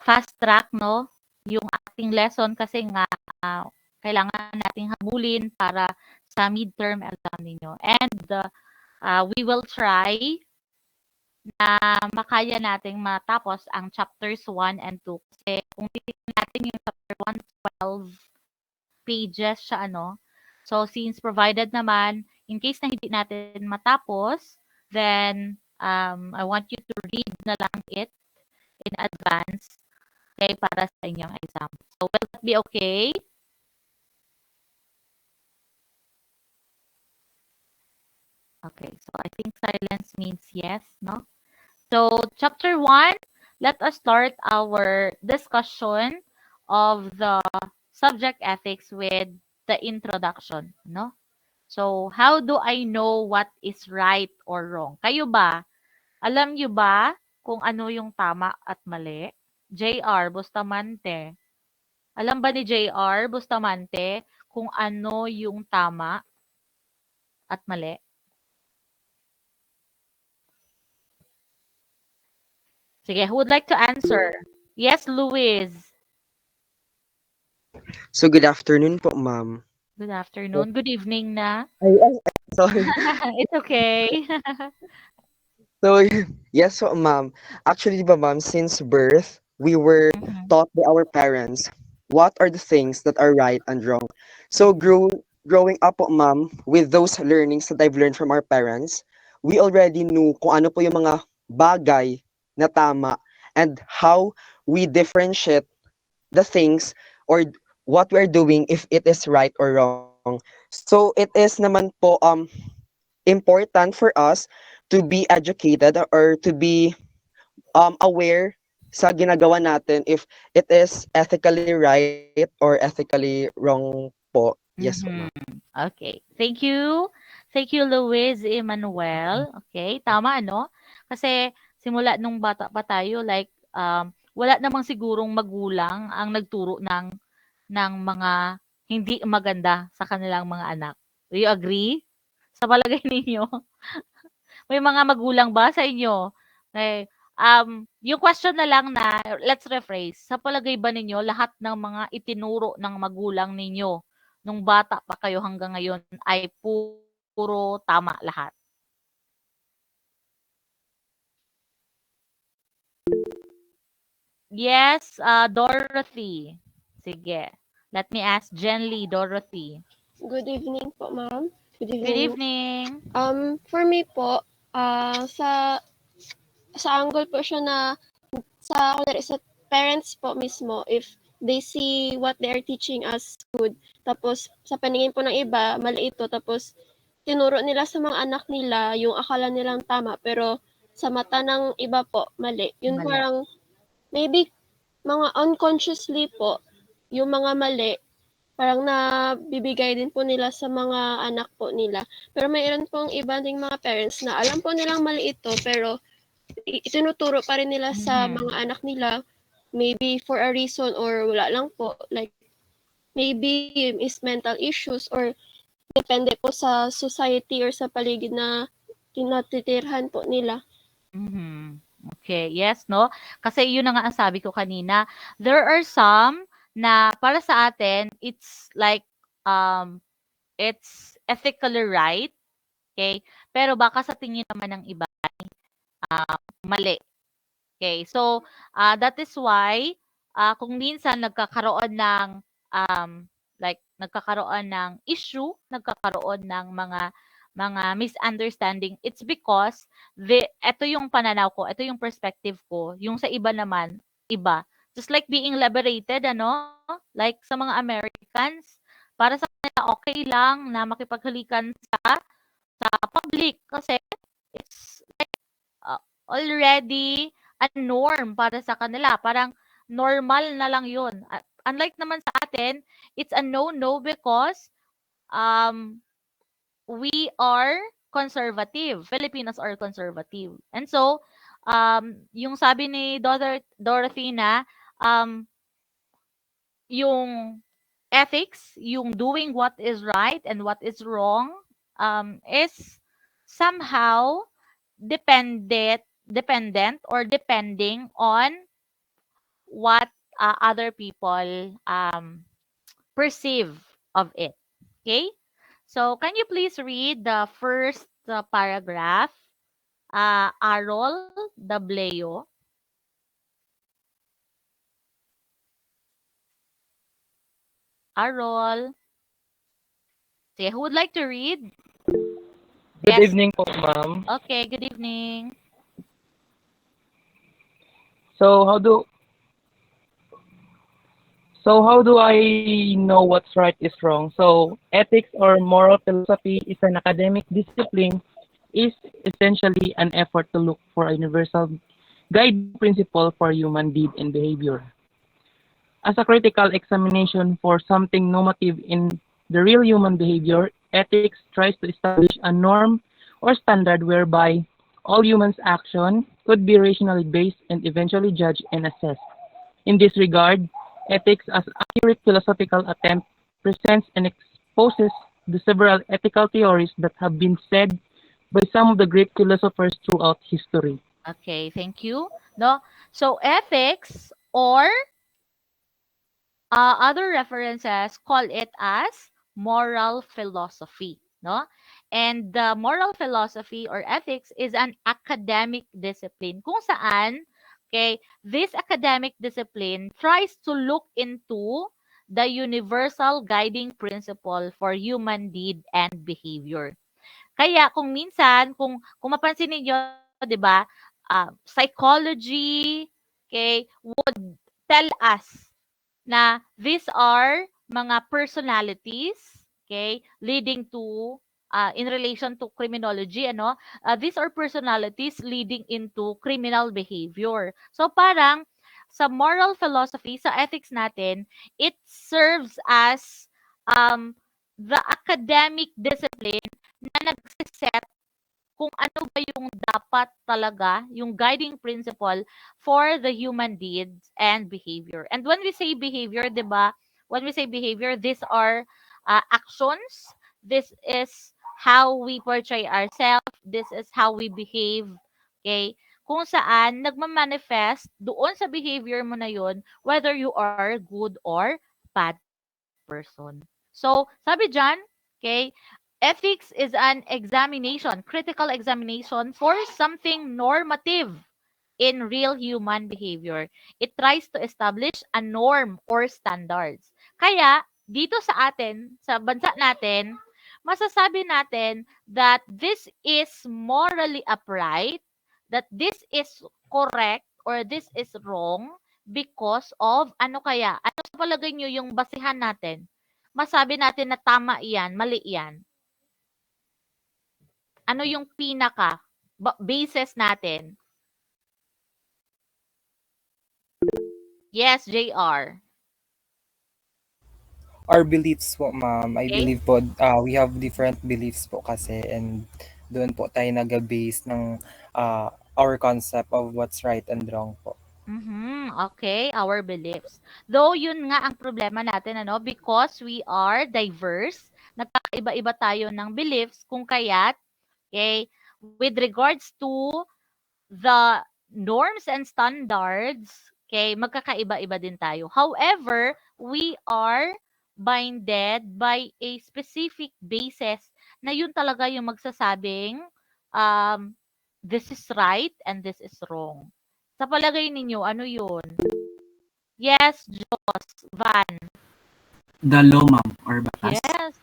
fast track, no, yung ating lesson kasi nga kailangan nating habulin para sa midterm exam ninyo. And we will try na makaya nating matapos ang chapters 1 and 2 kasi kung titingnan natin yung chapter 1, 12 pages siya ano. So since provided naman in case na hindi natin matapos, then I want you to read na lang it in advance, okay, para sa inyong exam. So will that be okay? Okay, so I think silence means yes, no? So chapter 1, let us start our discussion of the subject ethics with the introduction, no? So how do I know what is right or wrong? Kayo ba? Alam niyo ba kung ano yung tama at mali? JR Bustamante. Alam ba ni JR Bustamante kung ano yung tama at mali? Sige, who would like to answer? Yes, Luis. So good afternoon po, ma'am. Good So, afternoon. Good evening na. sorry. It's okay. So, yes po, ma'am. Actually, di ba, ma'am, since birth, we were Mhm. taught by our parents what are the things that are right and wrong. So, growing up po, ma'am, with those learnings that I've learned from our parents, we already knew kung ano po yung mga bagay na tama and how we differentiate the things or what we're doing if it is right or wrong. So, it is naman po important for us to be educated or to be aware sa ginagawa natin if it is ethically right or ethically wrong po. Yes po, ma'am. Mhm. Okay. Thank you. Thank you, Luis Emmanuel. Okay, tama no? Kasi simula nung bata pa tayo like wala namang sigurong magulang ang nagturo ng mga hindi maganda sa kanilang mga anak. Do you agree? Sa palagay ninyo? May mga magulang ba sa inyo? Eh, yung question na lang na let's rephrase. Sa palagay ba ninyo lahat ng mga itinuro ng magulang ninyo nung bata pa kayo hanggang ngayon ay puro tama lahat? Yes, Dorothy. Sige. Let me ask Jenly, Dorothy. Good evening po, ma'am. Good Good evening. evening. For me po, sa angle po siya na kunwari sa parents po mismo, if they see what they are teaching us good, tapos sa paningin po ng iba, mali ito, tapos tinuro nila sa mga anak nila yung akala nilang tama, pero sa mata ng iba po, mali. Yun Mali. parang maybe mga unconsciously po, yung mga mali, parang nabibigay din po nila sa mga anak po nila. Pero mayroon pong iba ding mga parents na alam po nilang mali ito, pero itinuturo pa rin nila sa mga Mhm. anak nila, maybe for a reason or wala lang po. Like, maybe is mental issues or depende po sa society or sa paligid na tinatitirhan po nila. Mhm. Okay, yes 'no? Kasi yun na nga ang sabi ko kanina, there are some na para sa atin it's like, um, it's ethically right, okay? Pero baka sa tingin naman ng iba, mali, okay? So, that is why, kung minsan nagkakaroon ng, like nagkakaroon ng issue, nagkakaroon ng mga misunderstanding, it's because eto yung pananaw ko, eto yung perspective ko, yung sa iba naman, iba. Just like being liberated ano, like sa mga Americans, para sa kanila okay lang na makipaghalikan sa public kasi it's already a norm para sa kanila. Parang normal na lang yun. Unlike naman sa atin, it's a no-no because um, we are conservative. Filipinos are conservative. And so, yung sabi ni Dorothy na, um, yung ethics, yung doing what is right and what is wrong, is somehow dependent or depending on what other people perceive of it. Okay? So, can you please read the first paragraph? Arol Dableo. Arol. Okay, who would like to read? Good Yes. evening po, ma'am. Okay, good evening. So how do how do I know what's right is wrong? So ethics or moral philosophy is an academic discipline is essentially an effort to look for a universal guiding principle for human deed and behavior. As a critical examination for something normative in the real human behavior, ethics tries to establish a norm or standard whereby all humans' action could be rationally based and eventually judged and assessed. In this regard, ethics as accurate philosophical attempt presents and exposes the several ethical theories that have been said by some of the great philosophers throughout history. Okay, thank you. No, so ethics or other references call it as moral philosophy, no? And the moral philosophy or ethics is an academic discipline kung saan, okay, this academic discipline tries to look into the universal guiding principle for human deed and behavior. Kaya kung minsan, kung mapansin niyo, 'di ba, psychology, okay, would tell us na these are mga personalities, okay, leading to in relation to criminology, ano, these are personalities leading into criminal behavior. So parang sa moral philosophy, sa ethics natin, it serves as um, the academic discipline na nagsiset kung ano ba yung dapat talaga, yung guiding principle for the human deeds and behavior. And when we say behavior, 'di ba? When we say behavior, these are actions. This is how we portray ourselves. This is how we behave. Okay? Kung saan nagma-manifest doon sa behavior mo na yun, whether you are good or bad person. So, sabi dyan, okay, ethics is an examination, critical examination for something normative in real human behavior. It tries to establish a norm or standards. Kaya, dito sa atin, sa bansa natin, masasabi natin that this is morally upright, that this is correct, or this is wrong because of ano kaya? Ano sa palagay nyo yung basihan natin? Masabi natin na tama iyan, mali iyan. Ano yung pinaka basis natin? Yes, JR. Our beliefs po, ma'am. I Okay? believe po, we have different beliefs po kasi and doon po tayo nag-base ng our concept of what's right and wrong po. Okay, our beliefs. Though yun nga ang problema natin ano, because we are diverse, nagkakaiba-iba tayo ng beliefs kung kaya't, okay, with regards to the norms and standards, okay, magkakaiba-iba din tayo. However, we are binded by a specific basis na yun talaga yung magsasabing um, this is right and this is wrong. Sa palagay ninyo, ano yun? Yes, Joss, Van. The law, ma'am, or batas. Yes.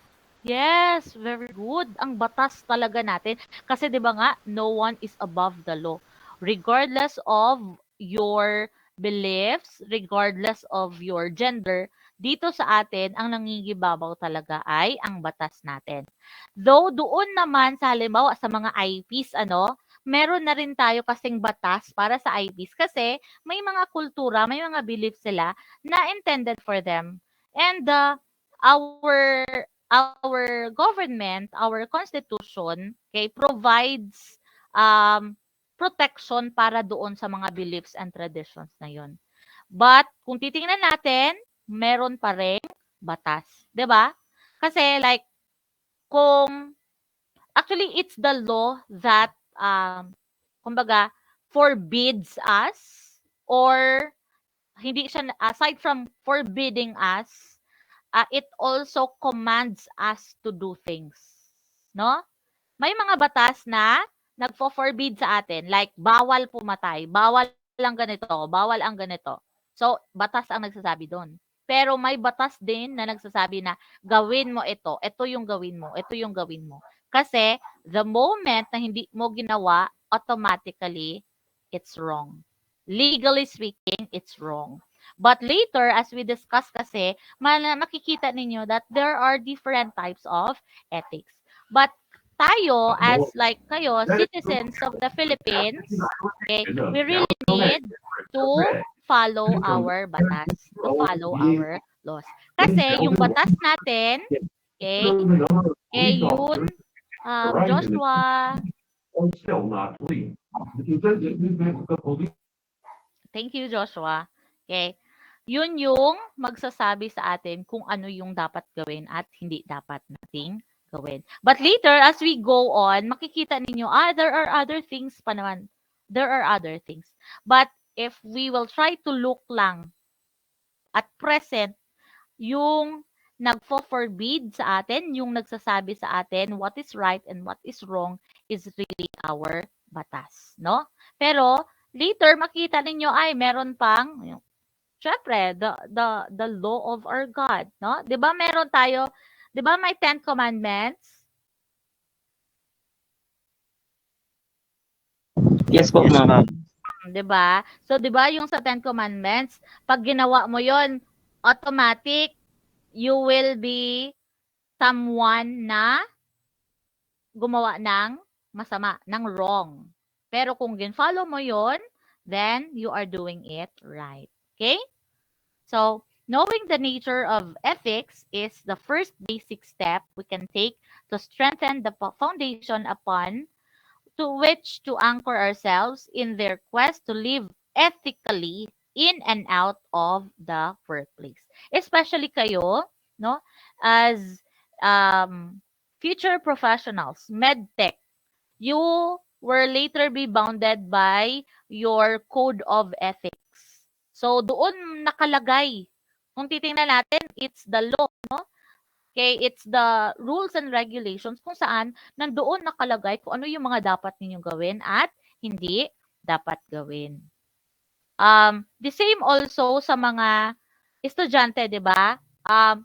Yes, very good. Ang batas talaga natin. Kasi 'di ba nga, no one is above the law. Regardless of your beliefs, regardless of your gender, dito sa atin ang nangingibabaw talaga ay ang batas natin. Though doon naman sa halimbawa sa mga IPs ano, meron na rin tayo kasing batas para sa IPs kasi may mga kultura, may mga beliefs sila na intended for them. And our our government, our constitution, okay, provides protection para doon sa mga beliefs and traditions na yon. But kung titingnan natin, meron pa ring batas, 'di ba? Kasi like kung actually it's the law that kumbaga forbids us or hindi siya, aside from forbidding us, it also commands us to do things. No? May mga batas na nagfo-forbid sa atin, like bawal pumatay, bawal ang ganito, bawal ang ganito. So, batas ang nagsasabi doon. Pero may batas din na nagsasabi na gawin mo ito yung gawin mo, ito yung gawin mo. Kasi the moment na hindi mo ginawa, automatically, it's wrong. Legally speaking, it's wrong. But later, as we discuss kasi, makikita ninyo that there are different types of ethics. But tayo, as like kayo, citizens of the Philippines, okay, we really need to follow our batas, to follow our laws. Kasi yung batas natin, okay, yun, Joshua, thank you, Joshua. Okay, yun yung magsasabi sa atin kung ano yung dapat gawin at hindi dapat nating gawin. But later, as we go on, makikita ninyo, there are other things pa naman. There are other things. But if we will try to look lang at present, yung nagfo-forbid sa atin, yung nagsasabi sa atin what is right and what is wrong is really our batas, no? Pero later makita ninyo ay meron pang syempre the law of our God, no? 'Di ba meron tayo, 'di ba may 10 commandments? Yes po, ma'am. 'Di ba? So 'di ba yung sa 10 commandments, pag ginawa mo 'yon, automatic you will be someone na gumawa ng masama, ng wrong. Pero kung gin-follow mo 'yon, then you are doing it right. Okay? So, knowing the nature of ethics is the first basic step we can take to strengthen the foundation upon to which to anchor ourselves in their quest to live ethically in and out of the workplace. Especially kayo, no, as future professionals, medtech, you will later be bounded by your code of ethics. So, doon nakalagay. Kung titingnan natin, it's the law, no? Okay, it's the rules and regulations kung saan nandoon nakalagay kung ano yung mga dapat ninyong gawin at hindi dapat gawin. The same also sa mga estudyante, 'di ba?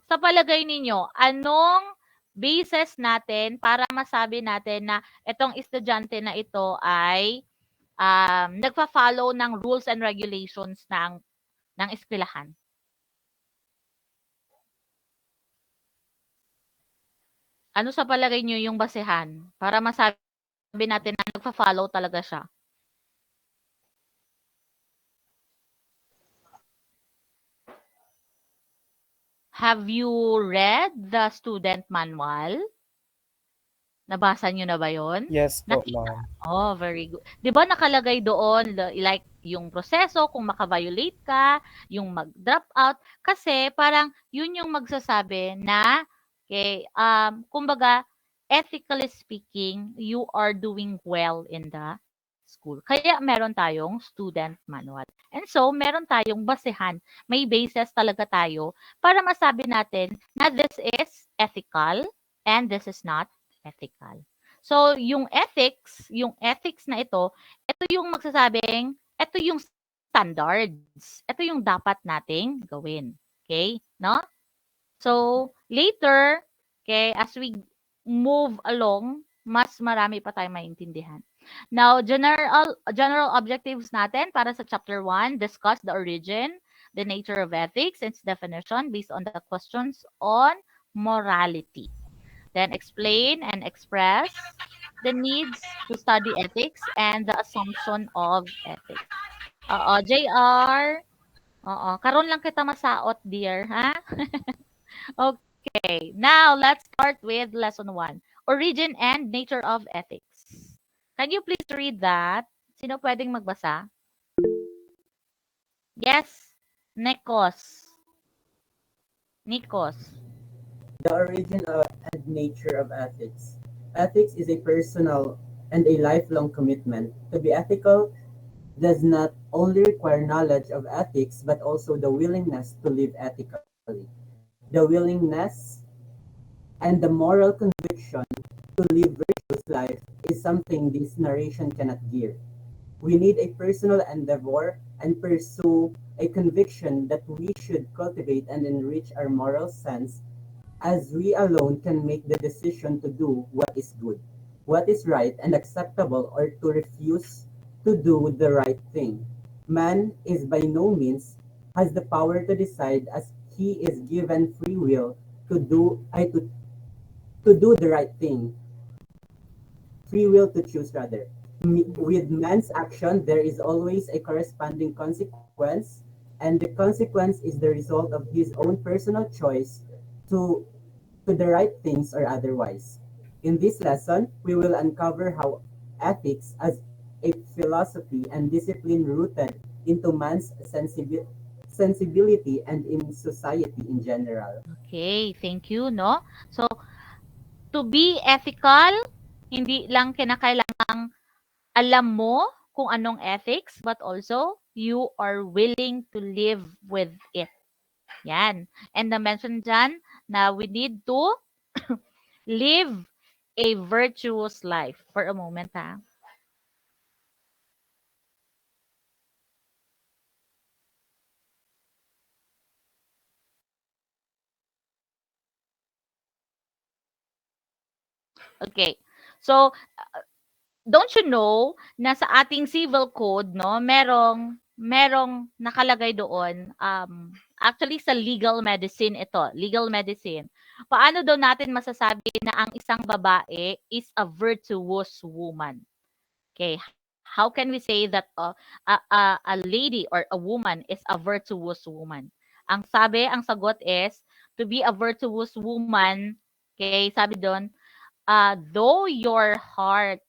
Sa palagay ninyo, anong basis natin para masabi natin na itong estudyante na ito ay nagfa-follow ng rules and regulations ng eskwelahan? Ano sa palagay niyo yung basehan para masabi natin na nagfa-follow talaga siya? Have you read the student manual? Nabasa niyo na ba 'yon? Yes po, Nakita. ma'am. Oh, very good. 'Di ba nakalagay doon like yung proseso kung maka-violate ka, yung mag-drop out kasi parang yun yung magsasabi na okay, kumbaga ethically speaking, you are doing well in the school. Kaya meron tayong student manual. And so, meron tayong basehan. May basis talaga tayo para masabi natin na this is ethical and this is not ethical. So, yung ethics na ito yung magsasabing, ito yung standards. Ito yung dapat nating gawin. Okay? No? So, later, okay, as we move along, mas marami pa tayong maintindihan. Now, general objectives natin para sa chapter 1, discuss the origin, the nature of ethics, and its definition based on the questions on morality. Then explain and express the needs to study ethics and the assumption of ethics. Oo, JR. Oo, karon lang kita masaot, dear, ha? Okay, now let's start with lesson 1. Origin and nature of ethics. Can you please read that? Sino pwedeng magbasa? Yes, Nikos. The origin and nature of ethics. Ethics is a personal and a lifelong commitment. To be ethical does not only require knowledge of ethics but also the willingness to live ethically. The willingness and the moral conviction to live virtuous life is something this narration cannot give. We need a personal endeavor and pursue a conviction that we should cultivate and enrich our moral sense, as we alone can make the decision to do what is good, what is right and acceptable, or to refuse to do the right thing. Man is by no means has the power to decide, as he is given free will to do to do the right thing, free will to choose rather. With man's action, there is always a corresponding consequence, and the consequence is the result of his own personal choice to, to the right things or otherwise. In this lesson, we will uncover how ethics as a philosophy and discipline rooted into man's sensibility and in society in general. Okay, thank you, no? So, to be ethical, hindi lang kinakailangang alam mo kung anong ethics, but also you are willing to live with it. Yan. And na-mention dyan na we need to live a virtuous life. For a moment, ha? Okay. So, don't you know na sa ating civil code, no, merong nakalagay doon, actually sa legal medicine ito, legal medicine. Paano daw natin masasabi na ang isang babae is a virtuous woman? Okay, how can we say that a lady or a woman is a virtuous woman? Ang sagot is, to be a virtuous woman, okay, sabi doon, though your heart,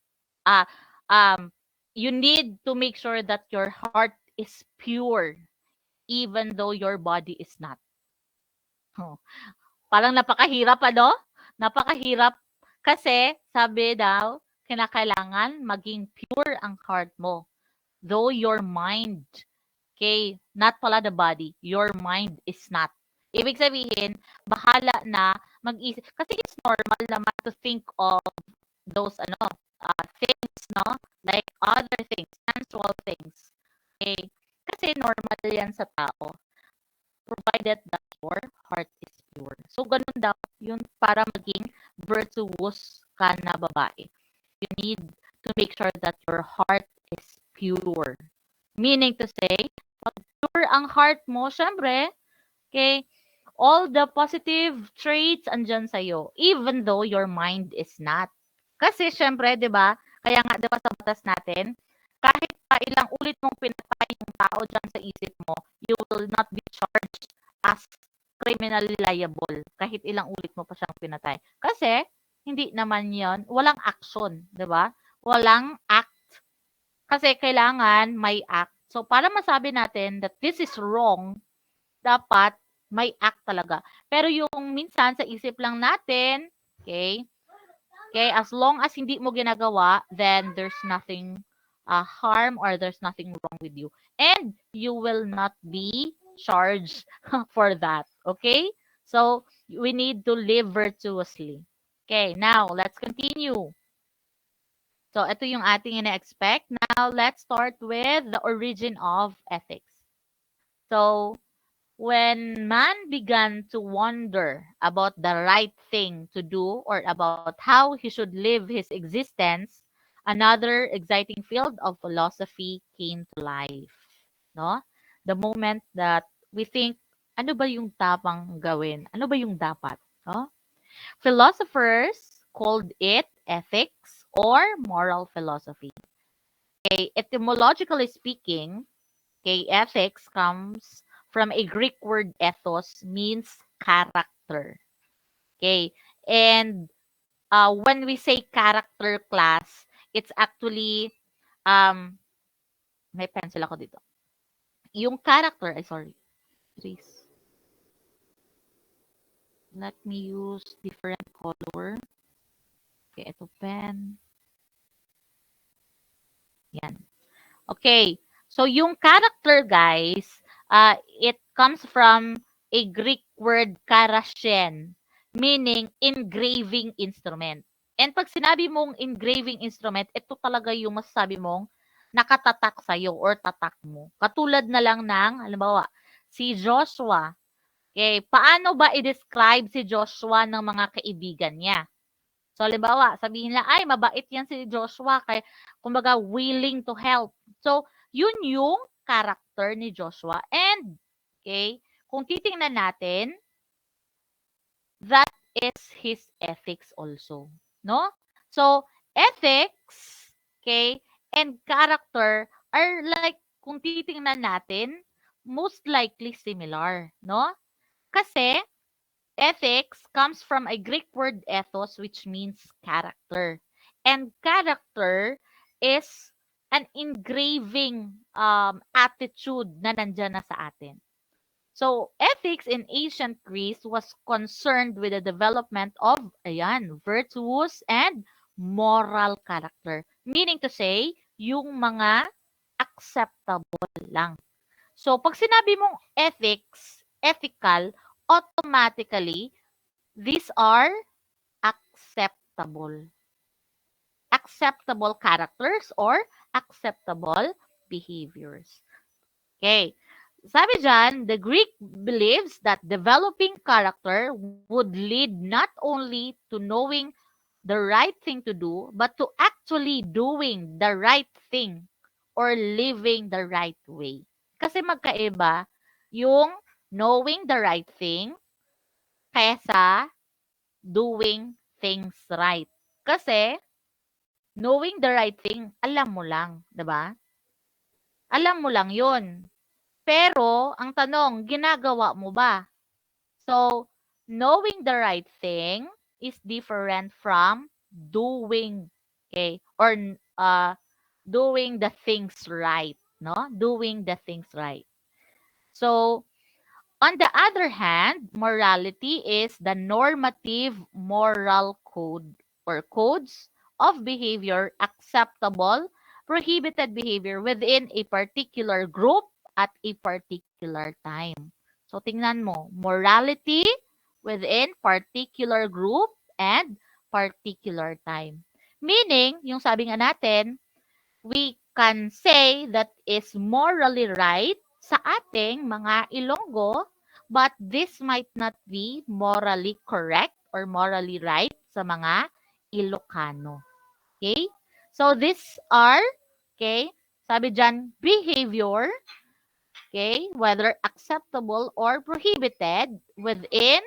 uh, um, you need to make sure that your heart is pure, even though your body is not. Oh, parang napakahirap, ano? Napakahirap kasi sabi daw, kinakailangan maging pure ang heart mo. Though your mind, okay, not pala the body, your mind is not. Ibig sabihin, bahala na mag-isip. Kasi it's normal naman to think of those things, no? Like other things, sensual things. Okay? Kasi normal yan sa tao, provided that your heart is pure. So, ganun daw yun para maging virtuous ka na babae. You need to make sure that your heart is pure. Meaning to say, pag pure ang heart mo, syempre, okay, all the positive traits andyan sa'yo, even though your mind is not. Kasi syempre, di ba, kaya nga, di ba sa batas natin, kahit pa ilang ulit mong pinatay yung tao dyan sa isip mo, you will not be charged as criminally liable kahit ilang ulit mo pa siyang pinatay. Kasi, hindi naman yon, walang action, di ba? Walang act. Kasi kailangan may act. So, para masabi natin that this is wrong, dapat may act talaga. Pero yung minsan sa isip lang natin, okay, okay, as long as hindi mo ginagawa, then there's nothing harm or there's nothing wrong with you. And you will not be charged for that. Okay? So, we need to live virtuously. Okay, now, let's continue. So, ito yung ating ina-expect. Now, let's start with the origin of ethics. So, when man began to wonder about the right thing to do or about how he should live his existence, another exciting field of philosophy came to life. No? The moment that we think, ano ba yung tapang gawin? Ano ba yung dapat? No? Philosophers called it ethics or moral philosophy. Okay, etymologically speaking, okay, ethics comes from a Greek word ethos, means character. Okay, and when we say character class, it's actually, um, may pencil ako dito. Yung character, ay sorry, please. Let me use different color. Okay, ito pen. Yan. Okay. So yung character, guys, it comes from a Greek word karashen, meaning engraving instrument. And pag sinabi mong engraving instrument, ito talaga yung masasabi mong nakatatak sa'yo or tatak mo. Katulad na lang ng, halimbawa, si Joshua. Okay, paano ba i-describe si Joshua ng mga kaibigan niya? So, halimbawa, sabihin nila, ay, mabait yan si Joshua, kaya, kumbaga, willing to help. So, yun yung character ni Joshua. And, okay, kung titingnan natin, that is his ethics also. No? So, ethics, okay, and character are like, kung titingnan natin, most likely similar. No? Kasi, ethics comes from a Greek word ethos, which means character. And character is an engraving attitude na nandyan na sa atin. So, ethics in ancient Greece was concerned with the development of, ayan, virtuous and moral character. Meaning to say, yung mga acceptable lang. So, pag sinabi mong ethics, ethical, automatically, these are acceptable. Acceptable characters or acceptable behaviors. Okay. Sabi dyan, the Greek believes that developing character would lead not only to knowing the right thing to do, but to actually doing the right thing or living the right way. Kasi magkaiba yung knowing the right thing kaysa doing things right. Kasi knowing the right thing, alam mo lang, 'di ba? Alam mo lang 'yun. Pero ang tanong, ginagawa mo ba? So, knowing the right thing is different from doing, okay? Or doing the things right, no? Doing the things right. So, on the other hand, morality is the normative moral code or codes of behavior acceptable, prohibited behavior within a particular group at a particular time. So tingnan mo, morality within particular group and particular time. Meaning, yung sabi nga natin, we can say that is morally right sa ating mga Ilonggo, but this might not be morally correct or morally right sa mga Ilocano. Okay? So, these are, okay, sabi dyan, behavior, okay, whether acceptable or prohibited within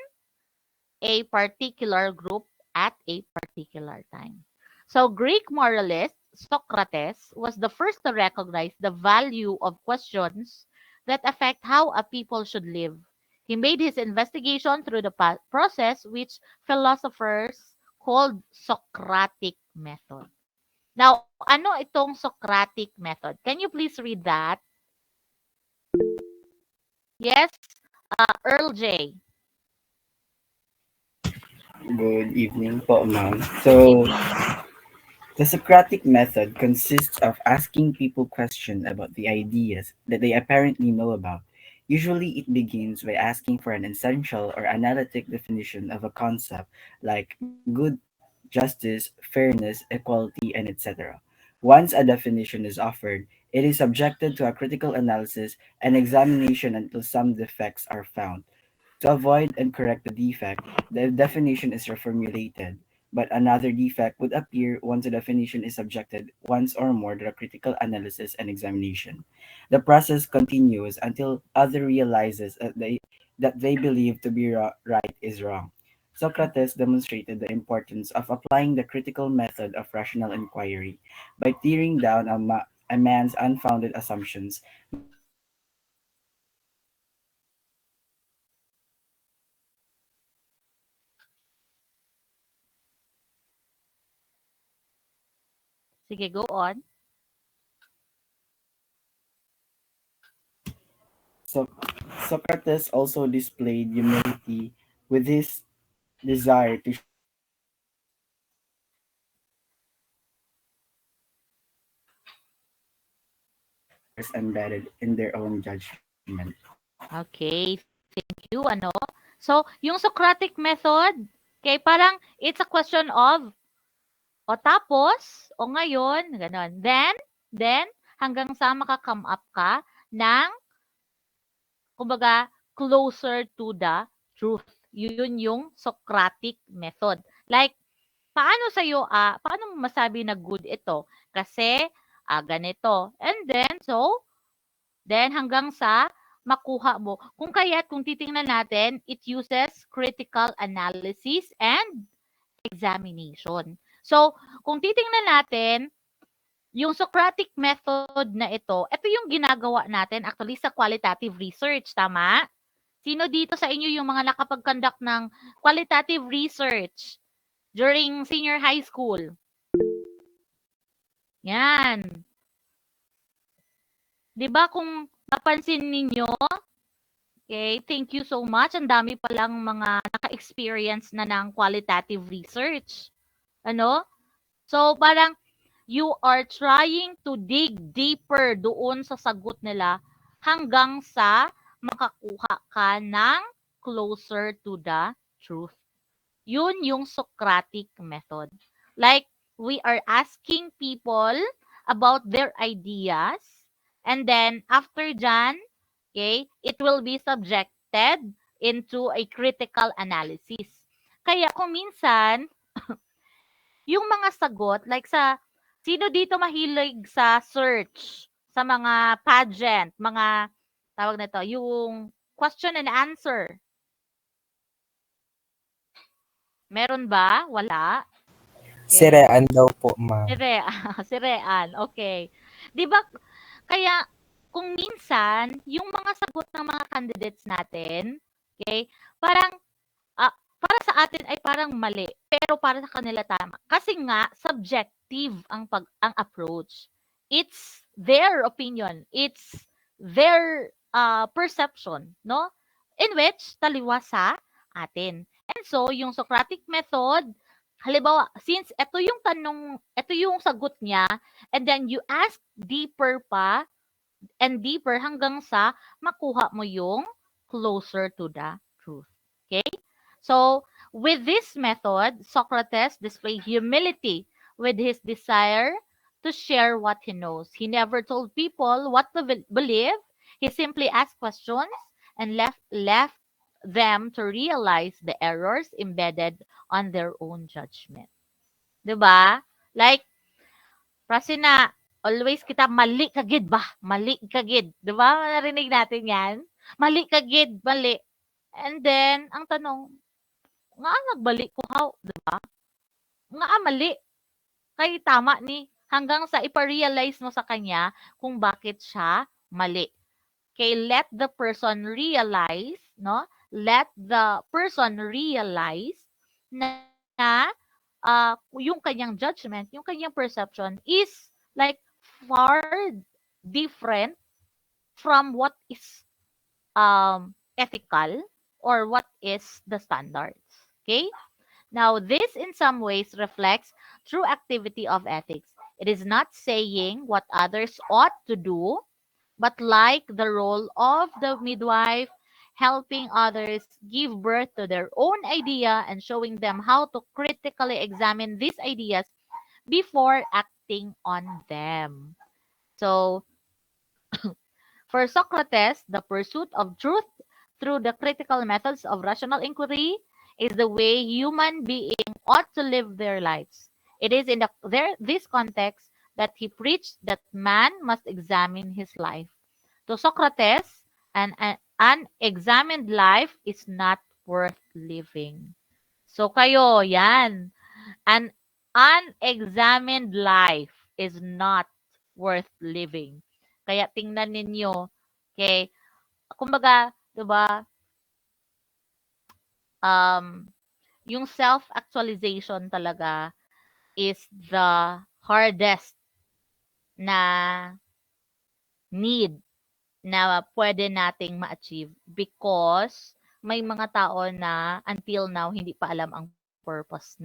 a particular group at a particular time. So Greek moralist Socrates was the first to recognize the value of questions that affect how a people should live. He made his investigation through the process which philosophers called Socratic method. Now, ano itong Socratic method? Can you please read that? Yes, Earl J. Good evening po, ma'am. Good So, evening. the Socratic method consists of asking people questions about the ideas that they apparently know about. Usually, it begins by asking for an essential or analytic definition of a concept like good, justice, fairness, equality, and etc. Once a definition is offered, it is subjected to a critical analysis and examination until some defects are found. To avoid and correct the defect, the definition is reformulated, but another defect would appear once the definition is subjected once or more to a critical analysis and examination. The process continues until other realizes that they believe to be right is wrong. Socrates demonstrated the importance of applying the critical method of rational inquiry by tearing down a man's unfounded assumptions. Sige, go on. So, Socrates also displayed humility with his desire to embedded in their own judgment. Okay, thank you. Ano? So, yung Socratic method, okay, parang it's a question of, o tapos, o ngayon, ganon. Then, hanggang sa maka-come up ka ng, kumbaga, closer to the truth. Yun yung Socratic method. Like, paano mo masabi na good ito? Kasi, ganito. And then hanggang sa makuha mo. Kung titingnan natin, it uses critical analysis and examination. So, kung titingnan natin, yung Socratic method na ito yung ginagawa natin actually sa qualitative research, tama? Sino dito sa inyo yung mga nakapag-conduct ng qualitative research during senior high school? Yan. 'Di ba kung napansin ninyo, okay, thank you so much. Ang dami palang mga naka-experience na ng qualitative research. Ano? So, parang you are trying to dig deeper doon sa sagot nila hanggang sa makakuha ka ng closer to the truth. Yun yung Socratic method. Like, we are asking people about their ideas, and then after dyan, okay, it will be subjected into a critical analysis. Kaya kung minsan, yung mga sagot, like sino dito mahilig sa search, sa mga pageant, mga, tawag na to, yung question and answer. Meron ba? Wala? Si Rean daw po, ma'am. Si Rean, okay. 'Di ba kaya kung minsan yung mga sagot ng mga candidates natin, okay, parang para sa atin ay parang mali, pero para sa kanila tama. Kasi nga subjective ang approach. It's their opinion, it's their perception, no? In which taliwas sa atin. And so yung Socratic method, halimbawa, since ito yung sagot niya, and then you ask deeper pa and deeper hanggang sa makuha mo yung closer to the truth. Okay? So, with this method, Socrates displayed humility with his desire to share what he knows. He never told people what to believe. He simply asked questions and left them to realize the errors embedded on their own judgment. 'Di ba? Like, Rasina, always kita mali kagid ba? Mali kagid. 'Di ba? Narinig natin 'yan? Mali kagid, mali. And then, ang tanong, nga nagbalik ko how, 'di ba? Nga mali. Kay tama ni hanggang sa ipa-realize mo sa kanya kung bakit siya mali. Okay, let the person realize, no? Let the person realize na yung kanyang judgment, yung kanyang perception is like far different from what is ethical or what is the standards. Okay? Now, this in some ways reflects true activity of ethics. It is not saying what others ought to do, but like the role of the midwife, helping others give birth to their own idea and showing them how to critically examine these ideas before acting on them. So, for Socrates, the pursuit of truth through the critical methods of rational inquiry is the way human beings ought to live their lives. It is in this context that he preached that man must examine his life. To Socrates, an unexamined life is not worth living. So kayo, yan. An unexamined life is not worth living. Kaya tingnan ninyo, okay, kumbaga, 'di ba, yung self-actualization talaga is the hardest na need na pwede nating ma-achieve because may mga tao na until now hindi pa alam ang purpose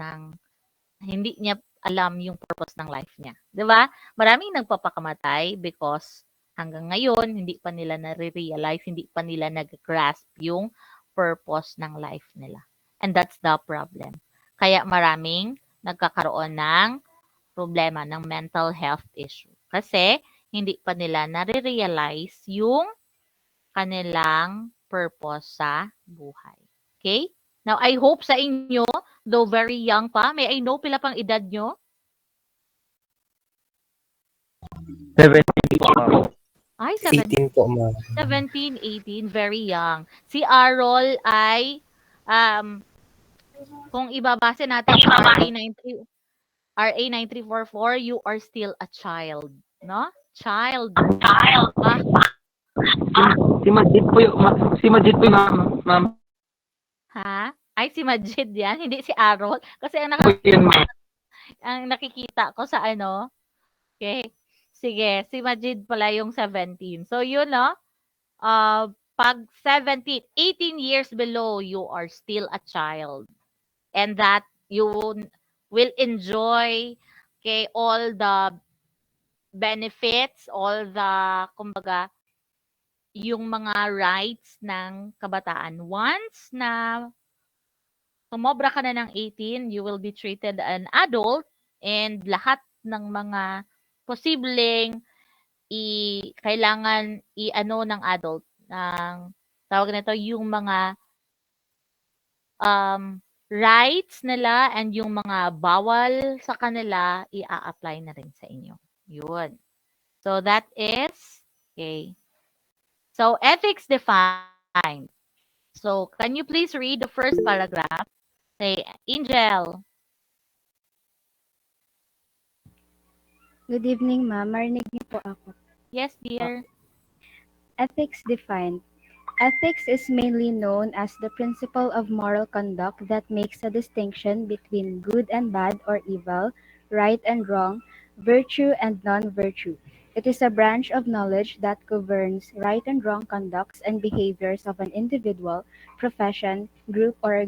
hindi niya alam yung purpose ng life niya. 'Di ba? Maraming nagpapakamatay because hanggang ngayon, hindi pa nila nare-realize, hindi pa nila nag-grasp yung purpose ng life nila. And that's the problem. Kaya maraming nagkakaroon ng problema ng mental health issue. Kasi hindi pa nila nare-realize yung kanilang purpose sa buhay. Okay? Now, I hope sa inyo, though very young pa, may I know pila pang edad nyo? 17 po, ma'am. Ay, 18 po, ma'am. 17, 18, very young. Si Arol ay, kung ibabase natin sa RA 9344, you are still a child. No? Child. Ah, Si Majid po yung, si Majid po yung ma'am. ha? Ay, si Majid yan, hindi si Arol. Kasi Po yun, ma'am. ang nakikita ko sa ano, okay. Sige, si Majid pala yung 17. So, yun, no? Pag 17, 18 years below, you are still a child. And that you will enjoy, okay, all the benefits, all the, kumbaga, yung mga rights ng kabataan. Once na sumobra ka na ng 18, you will be treated an adult and lahat ng mga posibleng kailangan i-ano ng adult ng tawag nito yung mga rights nila and yung mga bawal sa kanila i-a-apply na rin sa inyo. Yun. So that is okay. So ethics defined. So can you please read the first paragraph? Say Angel. Good evening, ma'am. Marinig niyo po ako. Yes, dear. Ethics defined. Ethics is mainly known as the principle of moral conduct that makes a distinction between good and bad or evil, right and wrong, virtue and non-virtue. It is a branch of knowledge that governs right and wrong conducts and behaviors of an individual, profession, group, or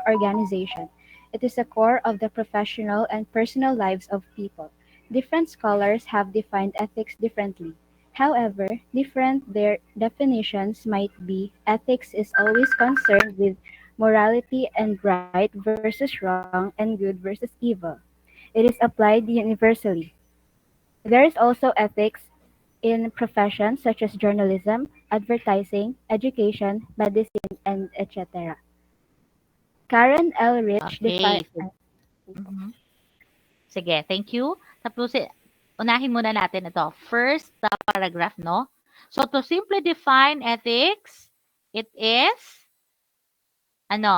organization. It is a core of the professional and personal lives of people. Different scholars have defined ethics differently. However, different their definitions might be, ethics is always concerned with morality and right versus wrong and good versus evil. It is applied universally. There is also ethics in professions such as journalism, advertising, education, medicine, and etc. Karen L. Rich Okay. defines. Mhm. Sige, thank you. Tapos, unahin muna natin ito. First paragraph, no? So, to simply define ethics, it is, ano?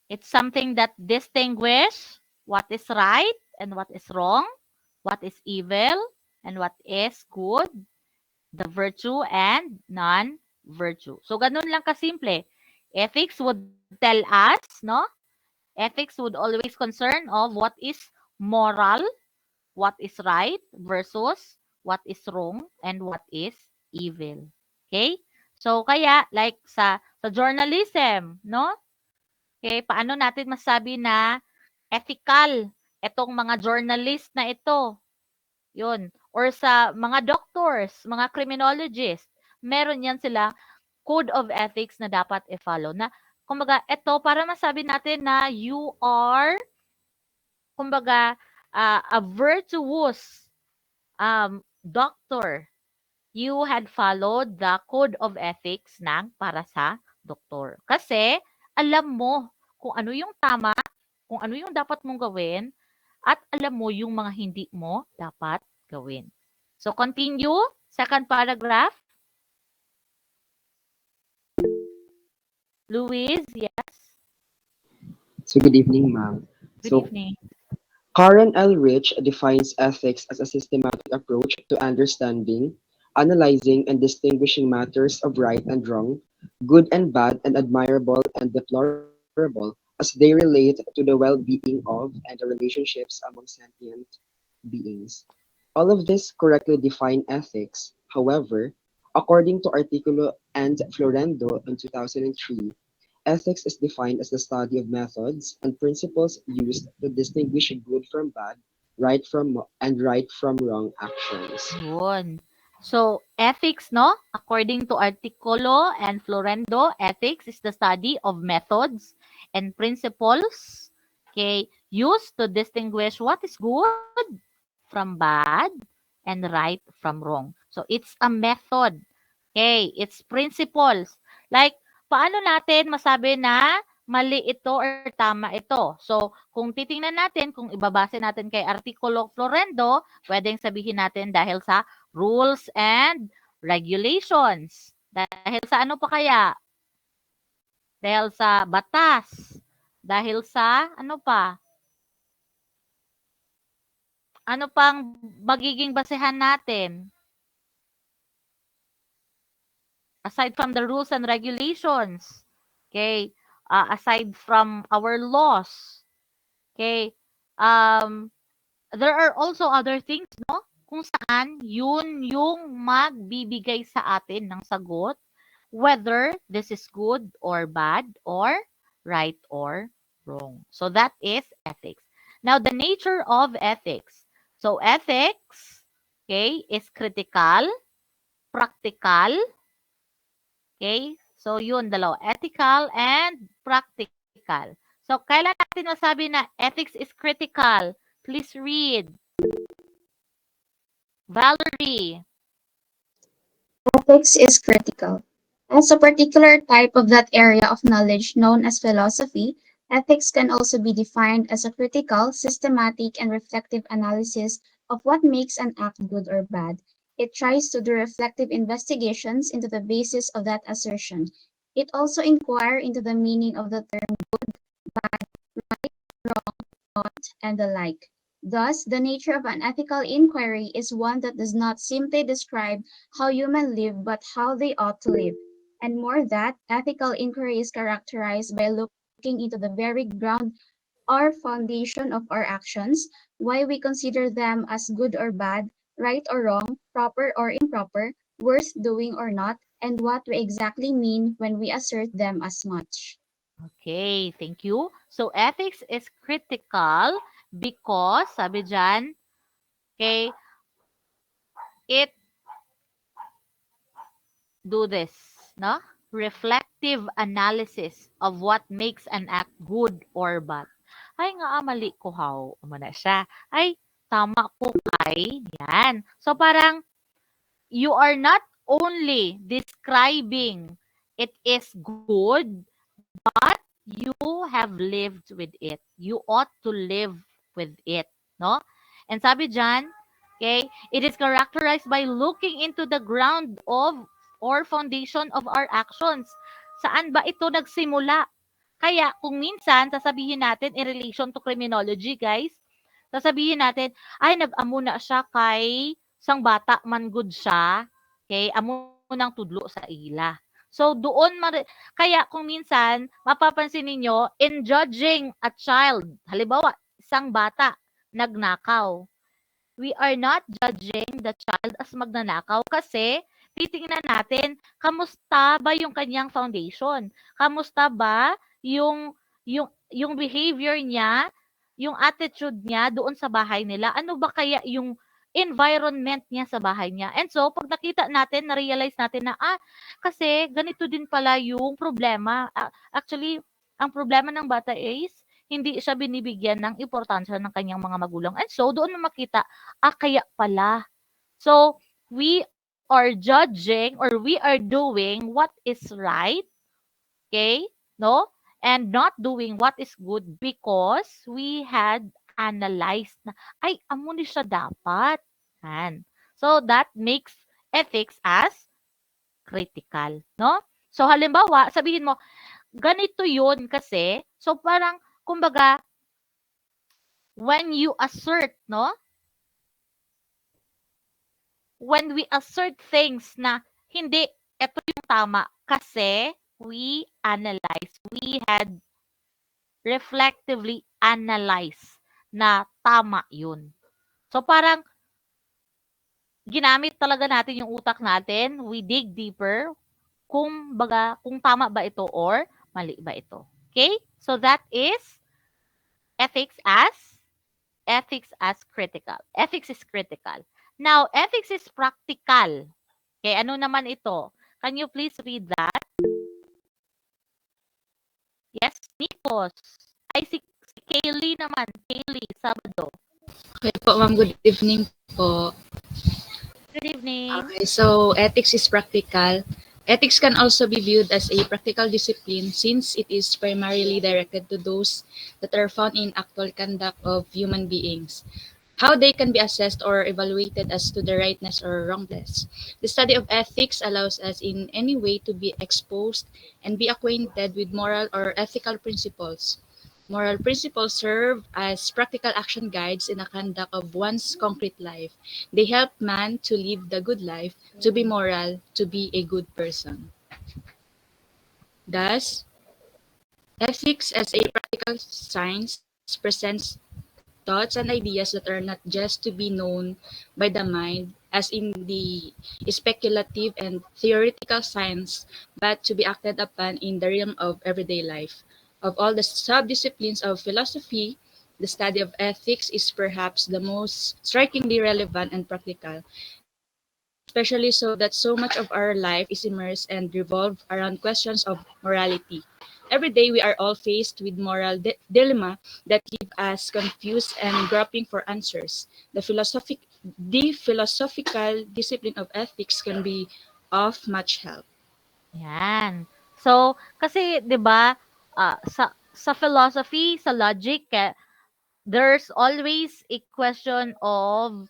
It's something that distinguish what is right and what is wrong, what is evil and what is good, the virtue and non-virtue. So, ganun lang kasimple. Ethics would tell us, no? Ethics would always concern of what is moral, what is right versus what is wrong and what is evil. Okay? So kaya like sa journalism, no? Okay, paano natin masabi na ethical itong mga journalist na ito? 'Yun. Or sa mga doctors, mga criminologists, meron yan sila code of ethics na dapat i-follow na kumbaga ito para masabi natin na you are kumbaga a virtuous doctor, you had followed the code of ethics ng para sa doktor. Kasi alam mo kung ano yung tama, kung ano yung dapat mong gawin, at alam mo yung mga hindi mo dapat gawin. So continue, second paragraph. Luis, yes. So good evening, ma'am. Good So evening. Karen L. Rich defines ethics as a systematic approach to understanding, analyzing, and distinguishing matters of right and wrong, good and bad, and admirable and deplorable as they relate to the well-being of and the relationships among sentient beings. All of this correctly define ethics. However, according to Articulo and Florendo in 2003, ethics is defined as the study of methods and principles used to distinguish good from bad right from wrong actions. Yun. So, ethics, no? According to Articolo and Florendo, ethics is the study of methods and principles, okay, used to distinguish what is good from bad and right from wrong. So, it's a method. Okay, it's principles. Like, paano natin masabi na mali ito or tama ito? So, kung titingnan natin, kung ibabase natin kay Artikulo Florendo, pwedeng sabihin natin dahil sa rules and regulations. Dahil sa ano pa kaya? Dahil sa batas. Dahil sa ano pa? Ano pang magiging basehan natin? Aside from the rules and regulations. Okay? Aside from our laws. Okay? Um, there are also other things, no? Kung saan yun yung magbibigay sa atin ng sagot whether this is good or bad or right or wrong. So that is ethics. Now, the nature of ethics. So ethics, okay, is critical, practical, okay? So yun, dalawa, ethical and practical. So kailan natin masabi na ethics is critical? Please read. Valerie. Ethics is critical. As a particular type of that area of knowledge known as philosophy, ethics can also be defined as a critical, systematic, and reflective analysis of what makes an act good or bad. It tries to do reflective investigations into the basis of that assertion. It also inquires into the meaning of the term bad, right, wrong, ought, and the like. Thus, the nature of an ethical inquiry is one that does not simply describe how humans live, but how they ought to live. And more that, ethical inquiry is characterized by looking into the very ground or foundation of our actions, why we consider them as good or bad, right or wrong, proper or improper, worth doing or not, and what we exactly mean when we assert them as much. Okay, thank you. So ethics is critical because, sabi dyan, okay, it do this, no? Reflective analysis of what makes an act good or bad. Ay nga, mali ko how. Umana siya. Ay, tama ko kay. Yan. So parang, you are not only describing it is good, but you have lived with it. You ought to live with it, no? And sabi diyan, okay, it is characterized by looking into the ground of or foundation of our actions. Saan ba ito nagsimula? Kaya kung minsan sasabihin natin in relation to criminology, guys, sasabihin natin, ay nag-amo na siya kay sang bata man good siya, okay, amo ng tudlo sa ila. So doon kaya kung minsan mapapansin ninyo in judging a child, halimbawa isang bata nagnakaw, we are not judging the child as magnanakaw kasi titingnan natin kamusta ba yung kanyang foundation? Kamusta ba yung behavior niya, yung attitude niya doon sa bahay nila? Ano ba kaya yung environment niya sa bahay niya? And so, pag nakita natin, na-realize natin na, kasi ganito din pala yung problema. Actually, ang problema ng bata is, hindi siya binibigyan ng importansya ng kanyang mga magulang. And so, doon mo makita, kaya pala. So, we are judging or we are doing what is right, okay, no? And not doing what is good because we had analyzed na, ay, amo ni siya dapat. Yan. So, that makes ethics as critical, no? So, halimbawa, sabihin mo, ganito yun kasi, so parang, kumbaga, when you assert, no? When we assert things na hindi, ito yung tama kasi we analyze, we had reflectively analyze na tama yun. So parang ginamit talaga natin yung utak natin, we dig deeper kung tama ba ito or mali ba ito. Okay? So that is ethics as ethics as critical. Ethics is critical. Now, ethics is practical. Okay, ano naman ito? Can you please read that? Yes, Nikos. Ay, si Kaylee naman. Kaylee, Sabado. Okay po, ma'am. Good evening po. Good evening. Okay, so ethics is practical. Ethics can also be viewed as a practical discipline since it is primarily directed to those that are found in actual conduct of human beings. How they can be assessed or evaluated as to the rightness or wrongness. The study of ethics allows us in any way to be exposed and be acquainted with moral or ethical principles. Moral principles serve as practical action guides in the conduct of one's concrete life. They help man to live the good life, to be moral, to be a good person. Thus, ethics as a practical science presents thoughts and ideas that are not just to be known by the mind, as in the speculative and theoretical science, but to be acted upon in the realm of everyday life. Of all the sub-disciplines of philosophy, the study of ethics is perhaps the most strikingly relevant and practical, especially so that so much of our life is immersed and revolved around questions of morality. Every day we are all faced with moral dilemma that leave us confused and groping for answers. The philosophical discipline of ethics can be of much help. Yan. So, kasi 'di ba, sa philosophy, sa logic, there's always a question of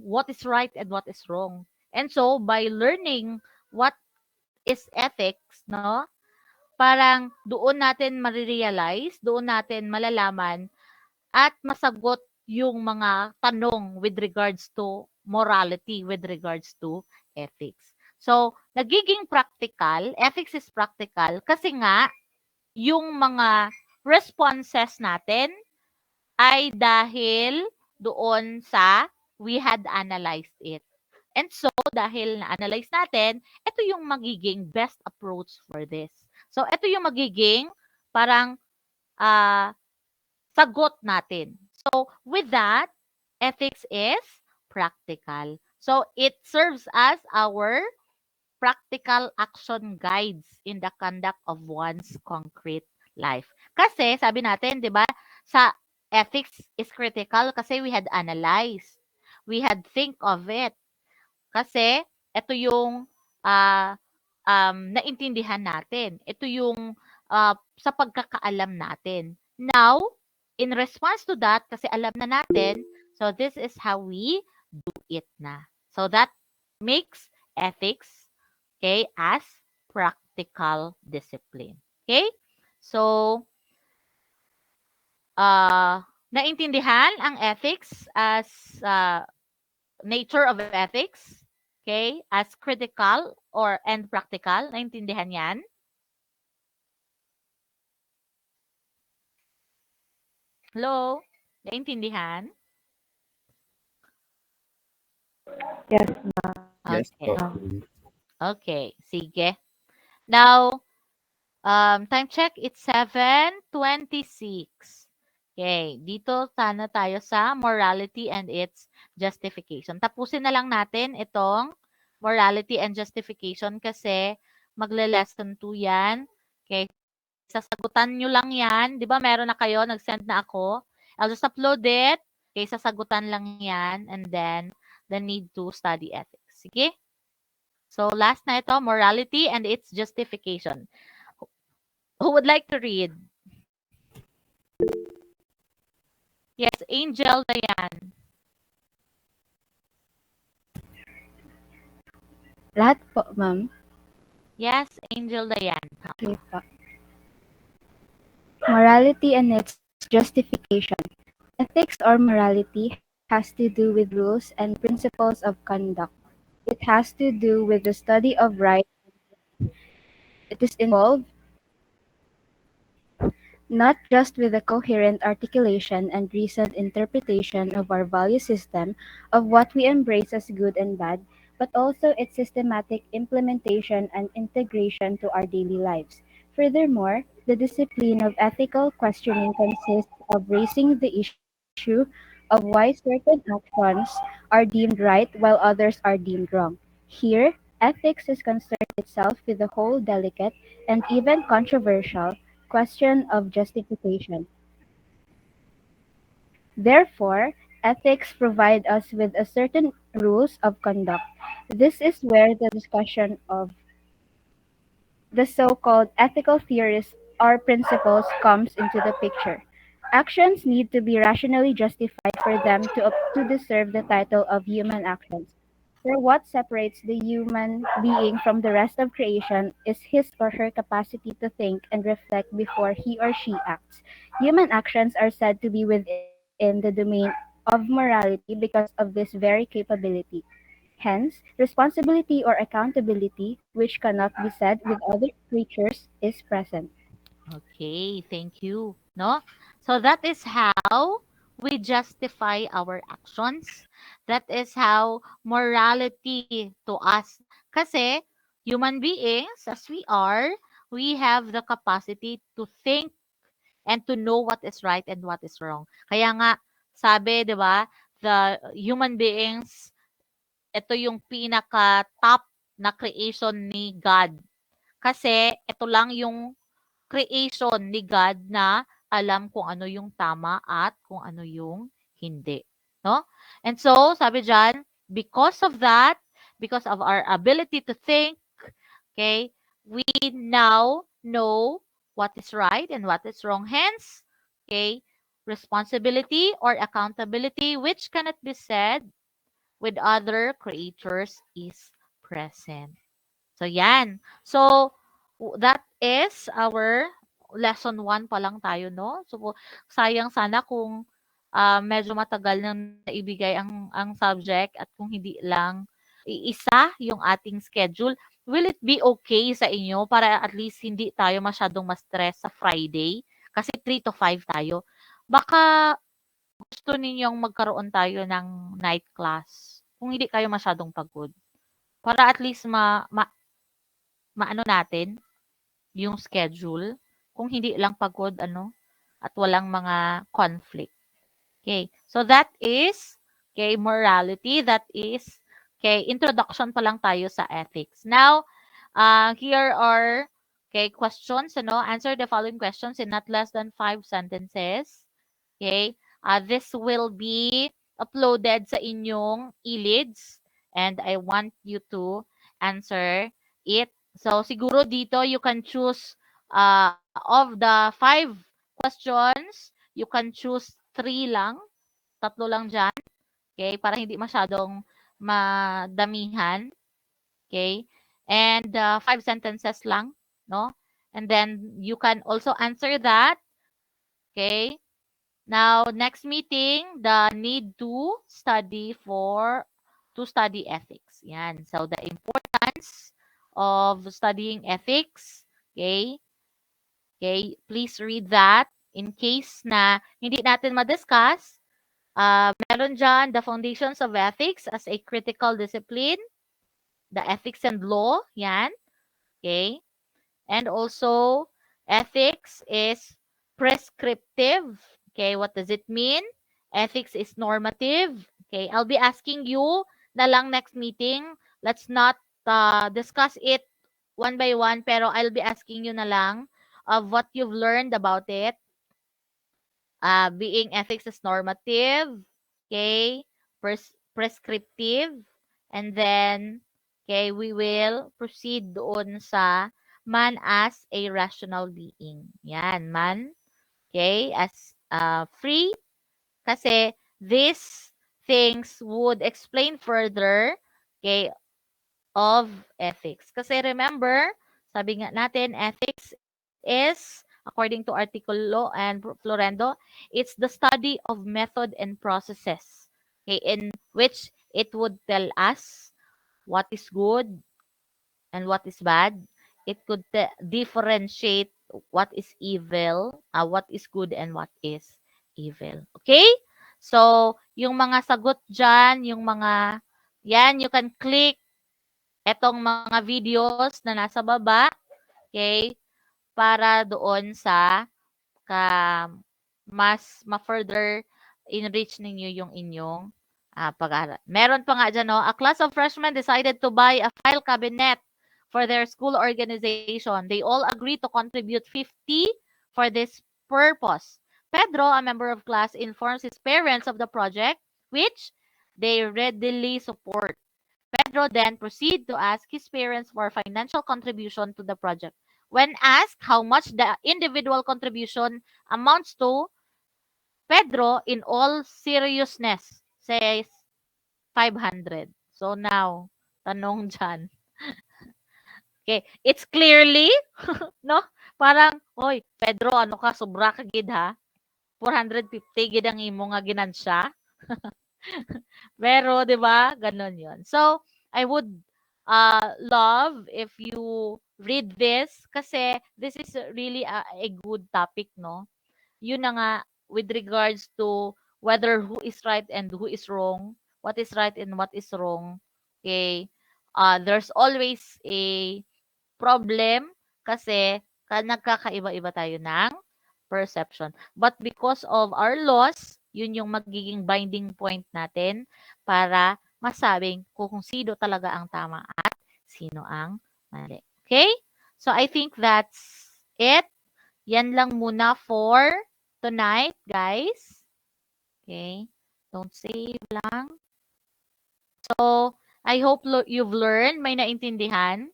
what is right and what is wrong. And so by learning what is ethics, no? Parang doon natin marirealize, doon natin malalaman at masagot yung mga tanong with regards to morality, with regards to ethics. So, nagiging practical, ethics is practical kasi nga yung mga responses natin ay dahil doon sa we had analyzed it. And so, dahil na-analyze natin, ito yung magiging best approach for this. So, ito yung magiging parang ah, sagot natin. So, with that, ethics is practical. So, it serves as our practical action guides in the conduct of one's concrete life. Kasi, sabi natin, di ba, sa ethics is critical kasi we had analyzed. We had think of it. Kasi, ito yung naintindihan natin. Ito yung sa pagkakaalam natin. Now, in response to that, kasi alam na natin, so this is how we do it na. So that makes ethics, okay, as practical discipline. Okay? So, naintindihan ang ethics as nature of ethics, okay, as critical or and practical. Naintindihan yan? Hello? Naintindihan? Yes, Yes Okay. po. Okay, sige. Now, time check, it's 7:26. Okay, dito sana tayo sa morality and its justification. Tapusin na lang natin itong morality and justification kasi magle-lesson 2 yan. Okay, sasagutan nyo lang yan. Di ba meron na kayo, nag-send na ako. I'll just upload it. Okay, sasagutan lang yan and then the need to study ethics. Sige? So, last na ito, morality and its justification. Who would like to read? Yes, Angel Dayan. lahat po, ma'am. Yes, Angel Dayan. Okay po. Morality and its justification. Ethics or morality has to do with rules and principles of conduct. It has to do with the study of right. It is involved not just with the coherent articulation and reasoned interpretation of our value system of what we embrace as good and bad, but also its systematic implementation and integration to our daily lives. Furthermore, the discipline of ethical questioning consists of raising the issue issue of why certain actions are deemed right while others are deemed wrong. Here, ethics is concerned itself with the whole delicate and even controversial question of justification. Therefore, ethics provide us with a certain rules of conduct. This is where the discussion of the so-called ethical theories or principles comes into the picture. Actions need to be rationally justified for them to deserve the title of human actions. For what separates the human being from the rest of creation is his or her capacity to think and reflect before he or she acts. Human actions are said to be within the domain of morality because of this very capability. Hence, responsibility or accountability, which cannot be said with other creatures, is present. Okay, thank you. No? So that is how we justify our actions. That is how morality to us. Kasi human beings as we are, we have the capacity to think and to know what is right and what is wrong. Kaya nga sabi, 'di ba, the human beings, ito yung pinaka top na creation ni God. Kasi ito lang yung creation ni God na alam kung ano yung tama at kung ano yung hindi, no? And so, sabi diyan, because of that, because of our ability to think, okay, we now know what is right and what is wrong. Hence, okay, responsibility or accountability, which cannot be said with other creatures, is present. So, yan. So, that is our lesson 1 pa lang tayo, no? So, sayang sana kung medyo matagal nang naibigay ang subject at kung hindi lang iisa yung ating schedule. Will it be okay sa inyo para at least hindi tayo masyadong ma-stress sa Friday? Kasi 3 to 5 tayo. Baka gusto ninyong magkaroon tayo ng night class kung hindi kayo masyadong pagod. Para at least maano natin yung schedule, kung hindi lang pagod ano, at walang mga conflict. Okay, so that is, okay, morality. That is, okay, introduction pa lang tayo sa ethics. Now, here are, okay, questions, ano, answer the following questions in not less than 5 sentences. Okay, this will be uploaded sa inyong e-leads and I want you to answer it. So, siguro dito you can choose of the 5 questions, you can choose 3 lang, tatlo lang dyan. Okay, para hindi masyadong madamihan. Okay, and 5 sentences lang, no? And then you can also answer that. Okay, now, next meeting, the need to study ethics. Yan. So, the importance of studying ethics. Okay? Okay? Please read that in case na hindi natin ma-discuss. Meron dyan the foundations of ethics as a critical discipline, the ethics and law. Yan. Okay? And also, ethics is prescriptive. Okay, what does it mean? Ethics is normative. Okay, I'll be asking you na lang next meeting. Let's not discuss it one by one, pero I'll be asking you na lang of what you've learned about it. Being ethics is normative, okay, prescriptive, and then, okay, we will proceed doon sa man as a rational being. Yan, man, okay, as free, kasi these things would explain further, okay, of ethics. Kasi remember, sabi nga natin, ethics is, according to Article Law and Florendo, it's the study of method and processes, okay, in which it would tell us what is good and what is bad. It could differentiate what is evil, what is good and what is evil. Okay? So, yung mga sagot dyan, yung mga, yan, you can click etong mga videos na nasa baba, okay, para doon sa mas ma-further enrich ninyo yung inyong pag-aaral. Meron pa nga dyan, no? A class of freshmen decided to buy a file cabinet for their school organization. They all agreed to contribute 50 for this purpose. Pedro, a member of class, informs his parents of the project, which they readily support. Pedro then proceeds to ask his parents for financial contribution to the project. When asked how much the individual contribution amounts to, Pedro, in all seriousness, says 500. So now, tanong dyan. Okay, it's clearly, no? Parang, oy, Pedro, ano ka, sobra ka gid ha? 450 gid ang imo nga ginansya. Pero, di ba? Ganon yon. So, I would love if you read this kasi this is really a good topic, no? Yun na nga, with regards to whether who is right and who is wrong, what is right and what is wrong, okay? There's always a problem kasi nagkakaiba-iba tayo ng perception. But because of our laws, yun yung magiging binding point natin para masabing kung sino talaga ang tama at sino ang mali. Okay? So I think that's it. Yan lang muna for tonight, guys. Okay? Don't save lang. So, I hope you've learned, may naintindihan.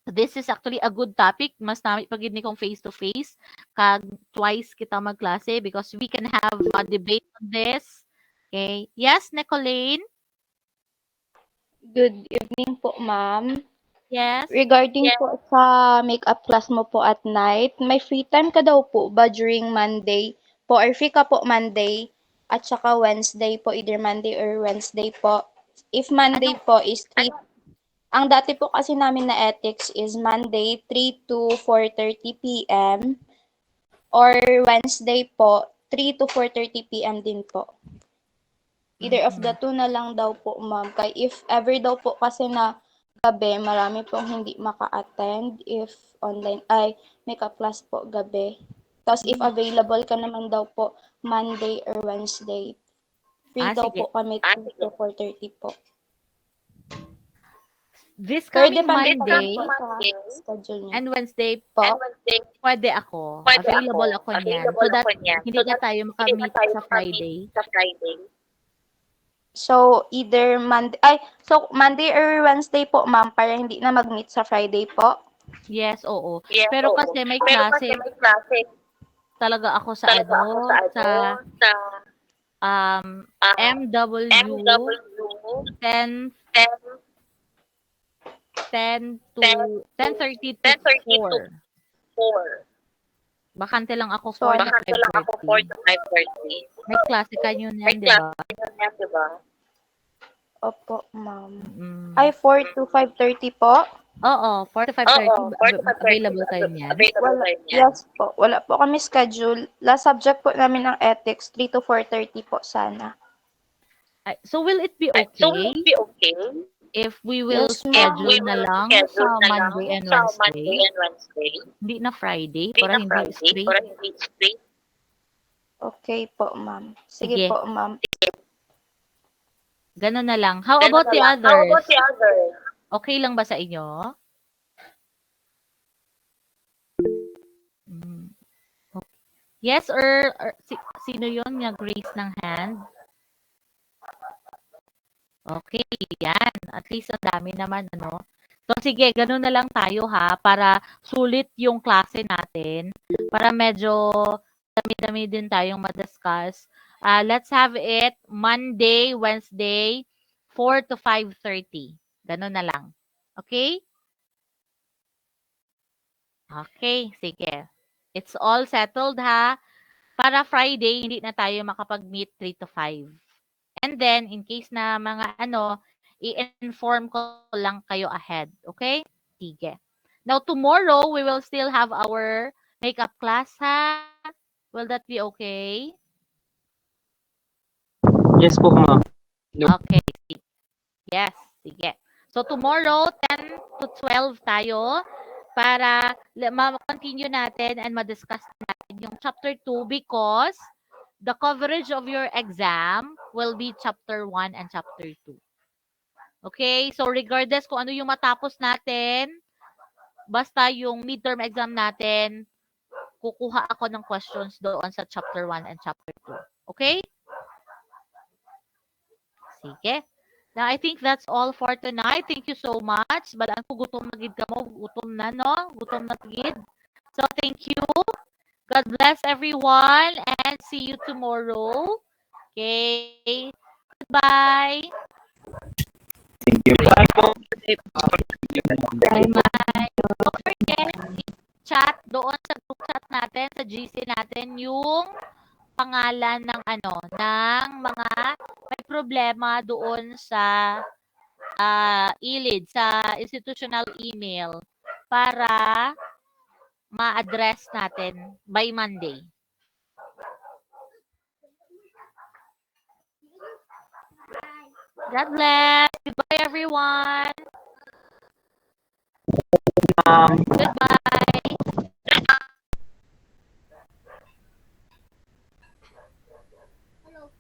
This is actually a good topic. Mas nami pag ni kong face-to-face. Kag twice kita magklase because we can have a debate on this. Okay? Yes, Nicolene? Good evening po, ma'am. Yes? Regarding po sa makeup class mo po at night, may free time ka daw po ba during Monday po or free ka po Monday at saka Wednesday po, either Monday or Wednesday po? If Monday po is 3, ang dati po kasi namin na ethics is Monday 3 to 4:30 p.m. or Wednesday po 3 to 4:30 p.m. din po. Either of the two na lang daw po, ma'am. Kaya if ever daw po kasi na gabi, marami pong hindi maka-attend if online, makeup class po gabi. Tapos if available ka naman daw po Monday or Wednesday, free daw sige. po kami 2 to 4:30 po. This Pero coming depende pa Monday rin po sa schedule niya. and Wednesday, Po. pwede ako. Available ako niyan. So that hindi na tayo makamit sa Friday. So either Monday or Wednesday po, ma'am, para hindi na mag-meet sa Friday po. Yes, oo. Pero kasi may klase talaga ako sa MW 10:30 to 4. Bakante lang ako 4 to 5:30. May klase kayo yan, di ba? Opo, ma'am. Ay, 4 to 5:30 po? Oo, 4 to 5:30 available kayo niyan. Yes po. Wala po kami schedule. Last subject po namin ng ethics, 3 to 4:30 po sana. So will it be okay? If we will Yes, ma'am. schedule na lang sa Monday and Wednesday? Hindi na Friday para hindi straight. Okay po, ma'am. Sige po, ma'am. Ganun na lang. How about the others? Okay lang ba sa inyo? Okay. Yes or sino yun nag-raise ng hand? Okay, yan. At least ang dami naman, ano. So, sige, ganun na lang tayo ha, para sulit yung klase natin, para medyo dami-dami din tayong madiscuss. Let's have it Monday, Wednesday, 4 to 5:30. Ganun na lang. Okay? Okay, sige. It's all settled ha. Para Friday, hindi na tayo makapag-meet 3 to 5. And then, in case na mga i-inform ko lang kayo ahead. Okay? Sige. Now, tomorrow, we will still have our makeup class, ha? Will that be okay? Yes po, ma'am. Okay. Yes. Sige. So, tomorrow, 10 to 12 tayo para ma-continue natin and ma-discuss natin yung chapter 2 because the coverage of your exam will be chapter 1 and chapter 2. Okay? So regardless kung ano yung matapos natin, basta yung midterm exam natin, kukuha ako ng questions doon sa chapter 1 and chapter 2. Okay? Sige. Now, I think that's all for tonight. Thank you so much. Balaan ko gutom na gid kamo, gutom na no? Gutom na gid. So, thank you. God bless everyone and see you tomorrow. Okay? Goodbye. Thank you. Bye. Don't forget, chat doon sa group chat natin, sa GC natin, yung pangalan ng ng mga may problema doon sa ILID, sa institutional email para ma-address natin by Monday. God bless. Goodbye, everyone. Goodbye. Hello.